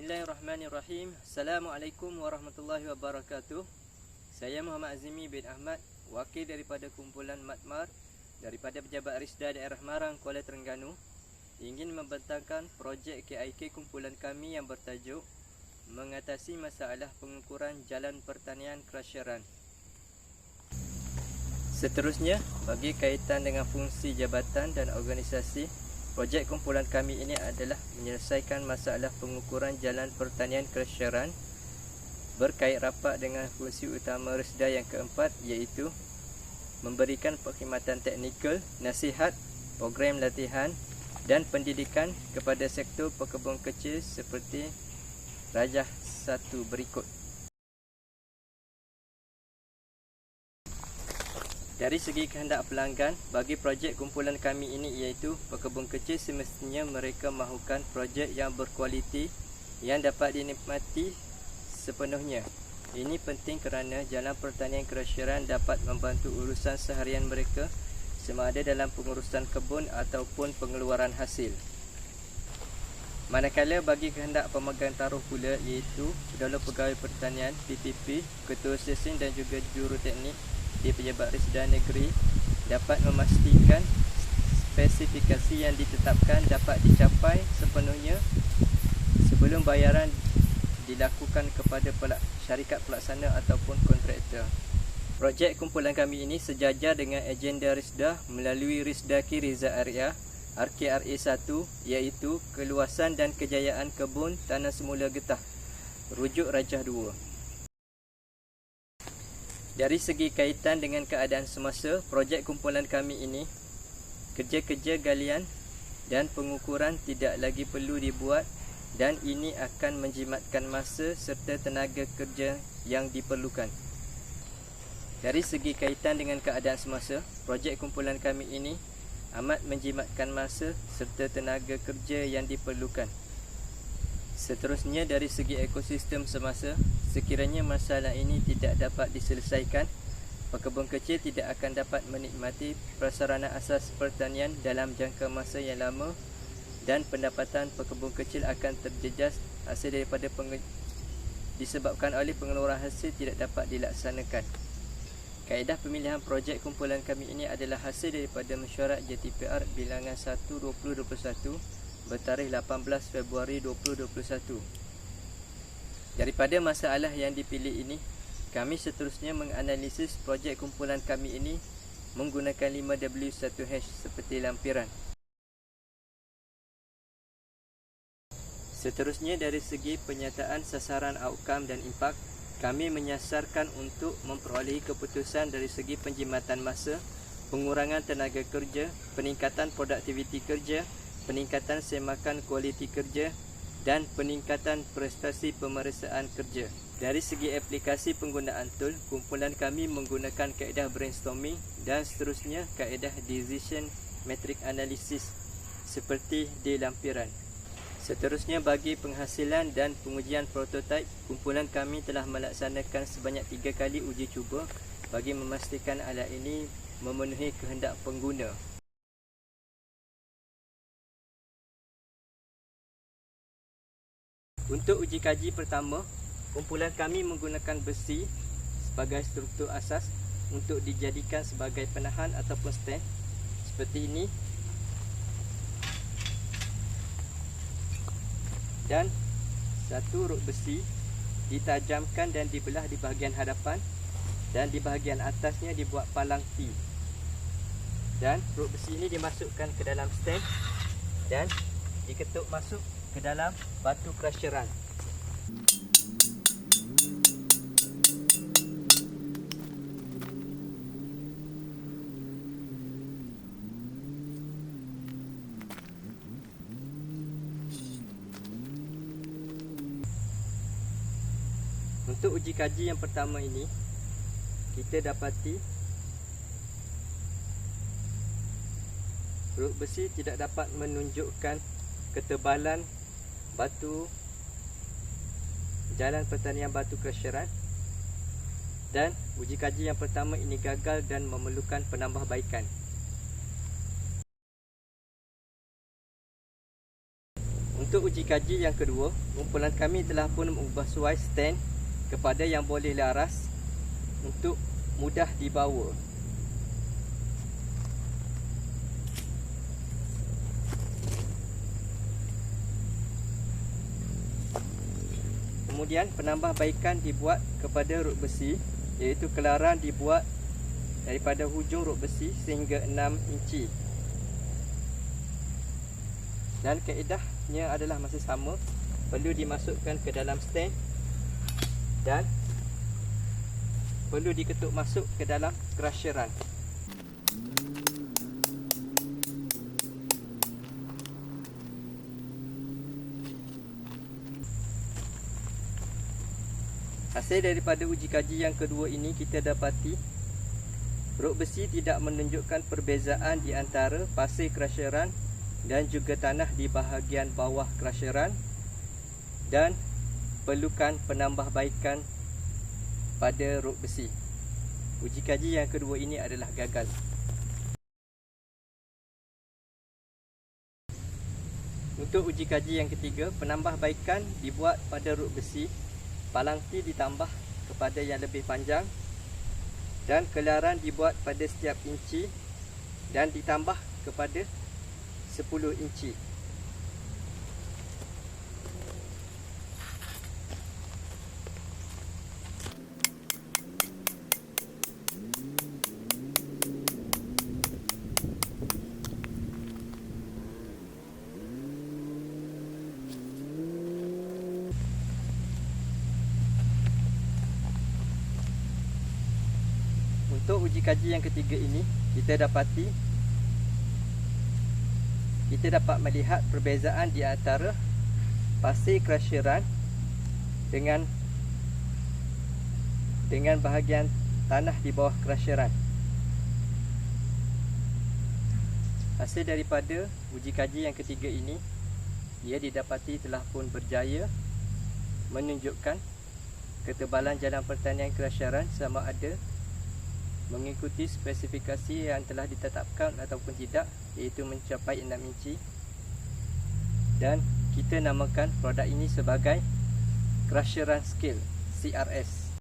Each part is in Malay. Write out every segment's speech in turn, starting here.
Bismillahirrahmanirrahim. Assalamualaikum warahmatullahi wabarakatuh. Saya Muhammad Azimi bin Ahmad, wakil daripada kumpulan Matmar daripada Pejabat Risda Daerah Marang, Kuala Terengganu, ingin membentangkan projek KIK kumpulan kami yang bertajuk mengatasi masalah pengukuran jalan pertanian krasheran. Seterusnya, bagi kaitan dengan fungsi jabatan dan organisasi, projek kumpulan kami ini adalah menyelesaikan masalah pengukuran jalan pertanian krasheran berkait rapat dengan fungsi utama Risda yang keempat, iaitu memberikan perkhidmatan teknikal, nasihat, program latihan dan pendidikan kepada sektor pekebun kecil seperti Rajah 1 berikut. Dari segi kehendak pelanggan, bagi projek kumpulan kami ini iaitu pekebun kecil semestinya mereka mahukan projek yang berkualiti yang dapat dinikmati sepenuhnya. Ini penting kerana jalan pertanian krasheran dapat membantu urusan seharian mereka sama ada dalam pengurusan kebun ataupun pengeluaran hasil. Manakala bagi kehendak pemegang taruh pula iaitu Pedala Pegawai Pertanian PPP, Ketua Stesen dan juga Juruteknik di Pejabat Risda Negeri dapat memastikan spesifikasi yang ditetapkan dapat dicapai sepenuhnya sebelum bayaran dilakukan kepada syarikat pelaksana ataupun kontraktor. Projek kumpulan kami ini sejajar dengan agenda Risda melalui Risdaki Rizal Area RKRA 1, iaitu keluasan dan kejayaan kebun tanah semula getah, rujuk Rajah 2. Dari segi kaitan dengan keadaan semasa, projek kumpulan kami ini, kerja-kerja galian dan pengukuran tidak lagi perlu dibuat dan ini akan menjimatkan masa serta tenaga kerja yang diperlukan. Dari segi kaitan dengan keadaan semasa, projek kumpulan kami ini amat menjimatkan masa serta tenaga kerja yang diperlukan. Seterusnya, dari segi ekosistem semasa, sekiranya masalah ini tidak dapat diselesaikan, pekebun kecil tidak akan dapat menikmati prasarana asas pertanian dalam jangka masa yang lama dan pendapatan pekebun kecil akan terjejas hasil daripada disebabkan oleh pengeluaran hasil tidak dapat dilaksanakan. Kaedah pemilihan projek kumpulan kami ini adalah hasil daripada mesyuarat JTPR bilangan 1/2021 bertarikh 18 Februari 2021. Daripada masalah yang dipilih ini, kami seterusnya menganalisis projek kumpulan kami ini menggunakan 5W1H seperti lampiran. Seterusnya, dari segi penyataan sasaran outcome dan impak, kami menyasarkan untuk memperolehi keputusan dari segi penjimatan masa, pengurangan tenaga kerja, peningkatan produktiviti kerja, peningkatan semakan kualiti kerja dan peningkatan prestasi pemeriksaan kerja. Dari segi aplikasi penggunaan tool, kumpulan kami menggunakan kaedah brainstorming dan seterusnya kaedah decision matrix analysis seperti di lampiran. Seterusnya, bagi penghasilan dan pengujian prototipe, kumpulan kami telah melaksanakan sebanyak 3 kali uji cuba bagi memastikan alat ini memenuhi kehendak pengguna. Untuk uji kaji pertama, kumpulan kami menggunakan besi sebagai struktur asas untuk dijadikan sebagai penahan ataupun stand seperti ini, dan satu rod besi ditajamkan dan dibelah di bahagian hadapan dan di bahagian atasnya dibuat palang T, dan rod besi ini dimasukkan ke dalam stand dan diketuk masuk ke dalam batu krasheran. Untuk uji kaji yang pertama ini, kita dapati rod besi tidak dapat menunjukkan ketebalan batu jalan pertanian batu krasheran, dan uji kaji yang pertama ini gagal dan memerlukan penambahbaikan. Untuk uji kaji yang kedua, kumpulan kami telah pun mengubah suai stand kepada yang boleh laras untuk mudah dibawa. Kemudian penambahbaikan dibuat kepada rod besi, iaitu kelaran dibuat daripada hujung rod besi sehingga 6 inci. Dan kaedahnya adalah masih sama, perlu dimasukkan ke dalam stand dan perlu diketuk masuk ke dalam crusheran. Hasil daripada uji kaji yang kedua ini, kita dapati rod besi tidak menunjukkan perbezaan di antara pasir crusheran dan juga tanah di bahagian bawah crusheran, dan perlukan penambahbaikan pada rod besi. Uji kaji yang kedua ini adalah gagal. Untuk uji kaji yang ketiga, penambahbaikan dibuat pada rod besi, palang T ditambah kepada yang lebih panjang dan kelaran dibuat pada setiap inci dan ditambah kepada 10 inci. Untuk uji kaji yang ketiga ini, kita dapat melihat perbezaan di antara pasir crusheran dengan bahagian tanah di bawah crusheran. Hasil daripada uji kaji yang ketiga ini, ia didapati telah pun berjaya menunjukkan ketebalan jalan pertanian crusheran sama ada mengikuti spesifikasi yang telah ditetapkan ataupun tidak, iaitu mencapai 6 inci, dan kita namakan produk ini sebagai crusheran scale CRS.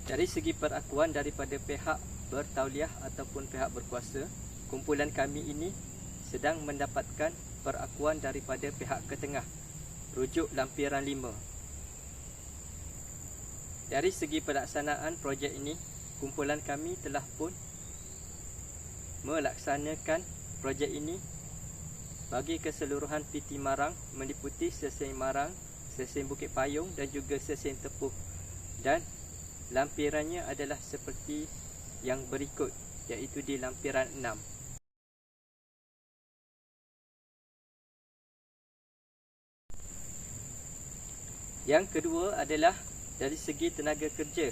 Dari segi perakuan daripada pihak bertauliah ataupun pihak berkuasa, kumpulan kami ini sedang mendapatkan perakuan daripada pihak ketengah, rujuk lampiran 5. Dari segi pelaksanaan projek ini, kumpulan kami telah pun melaksanakan projek ini bagi keseluruhan PT Marang, meliputi Seseng Marang, Seseng Bukit Payung dan juga Seseng Tepuh, dan lampirannya adalah seperti yang berikut, iaitu di lampiran 6. Yang kedua adalah dari segi tenaga kerja.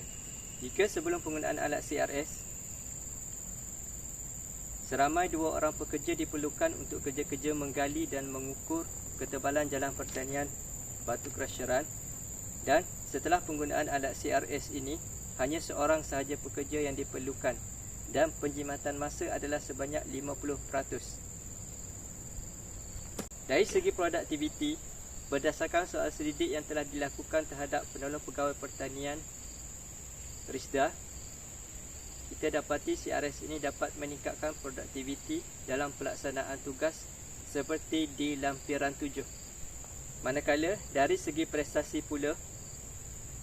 Jika sebelum penggunaan alat CRS, seramai 2 orang pekerja diperlukan untuk kerja-kerja menggali dan mengukur ketebalan jalan pertanian batu crusheran, dan setelah penggunaan alat CRS ini, hanya seorang sahaja pekerja yang diperlukan dan penjimatan masa adalah sebanyak 50%. Dari segi produktiviti, berdasarkan soal selidik yang telah dilakukan terhadap penolong pegawai pertanian RISDA, kita dapati CRS ini dapat meningkatkan produktiviti dalam pelaksanaan tugas seperti di lampiran 7. Manakala dari segi prestasi pula,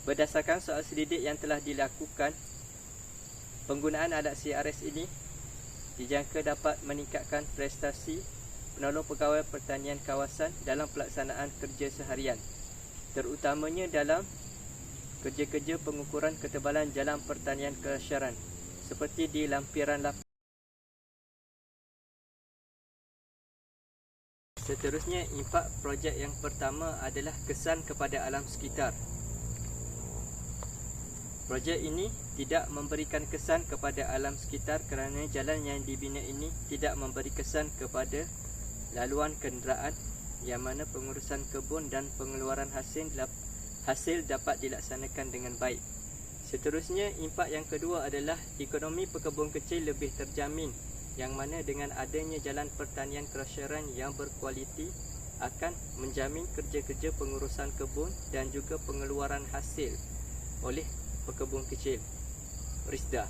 berdasarkan soal selidik yang telah dilakukan, penggunaan alat CRS ini dijangka dapat meningkatkan prestasi penolong pegawai pertanian kawasan dalam pelaksanaan kerja seharian, terutamanya dalam kerja-kerja pengukuran ketebalan jalan pertanian crusheran seperti di lampiran 8. Seterusnya, impak projek yang pertama adalah kesan kepada alam sekitar. Projek ini tidak memberikan kesan kepada alam sekitar kerana jalan yang dibina ini tidak memberi kesan kepada laluan kenderaan, yang mana pengurusan kebun dan pengeluaran hasil dapat dilaksanakan dengan baik. Seterusnya, impak yang kedua adalah ekonomi pekebun kecil lebih terjamin yang mana dengan adanya jalan pertanian krasheran yang berkualiti akan menjamin kerja-kerja pengurusan kebun dan juga pengeluaran hasil oleh pekebun kecil Risda.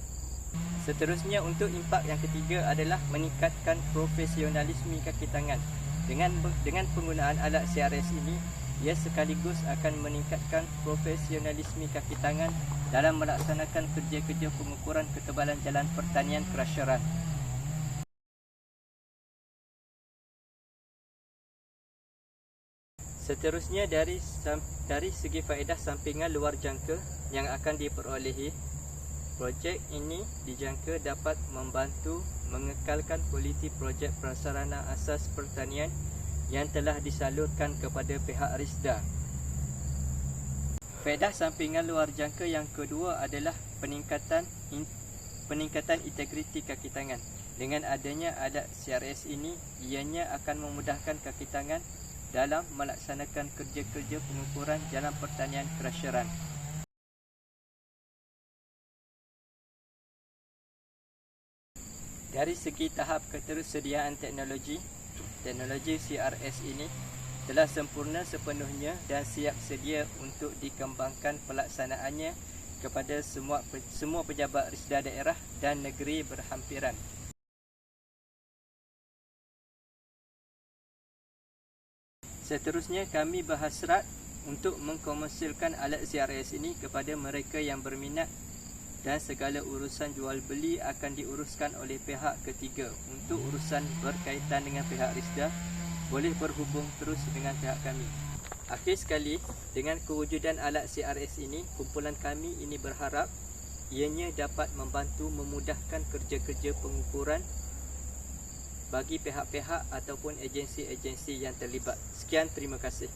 Seterusnya, untuk impak yang ketiga adalah meningkatkan profesionalisme kaki tangan. Dengan penggunaan alat CRS ini, ia sekaligus akan meningkatkan profesionalisme kaki tangan dalam melaksanakan kerja-kerja pengukuran ketebalan jalan pertanian krasheran. Seterusnya, dari segi faedah sampingan luar jangka yang akan diperolehi, projek ini dijangka dapat membantu mengekalkan kualiti projek prasarana asas pertanian yang telah disalurkan kepada pihak Risda. Faedah sampingan luar jangka yang kedua adalah peningkatan integriti kaki tangan. Dengan adanya alat CRS ini, ianya akan memudahkan kaki tangan dalam melaksanakan kerja-kerja pengukuran jalan pertanian krasheran. Dari segi tahap ketersediaan teknologi CRS ini telah sempurna sepenuhnya dan siap sedia untuk dikembangkan pelaksanaannya kepada semua pejabat Risda daerah dan negeri berhampiran. Seterusnya, kami berhasrat untuk mengkomersialkan alat CRS ini kepada mereka yang berminat, dan segala urusan jual beli akan diuruskan oleh pihak ketiga. Untuk urusan berkaitan dengan pihak Risda, boleh berhubung terus dengan pihak kami. Akhir sekali, dengan kewujudan alat CRS ini, kumpulan kami ini berharap ianya dapat membantu memudahkan kerja-kerja pengukuran bagi pihak-pihak ataupun agensi-agensi yang terlibat. Sekian, terima kasih.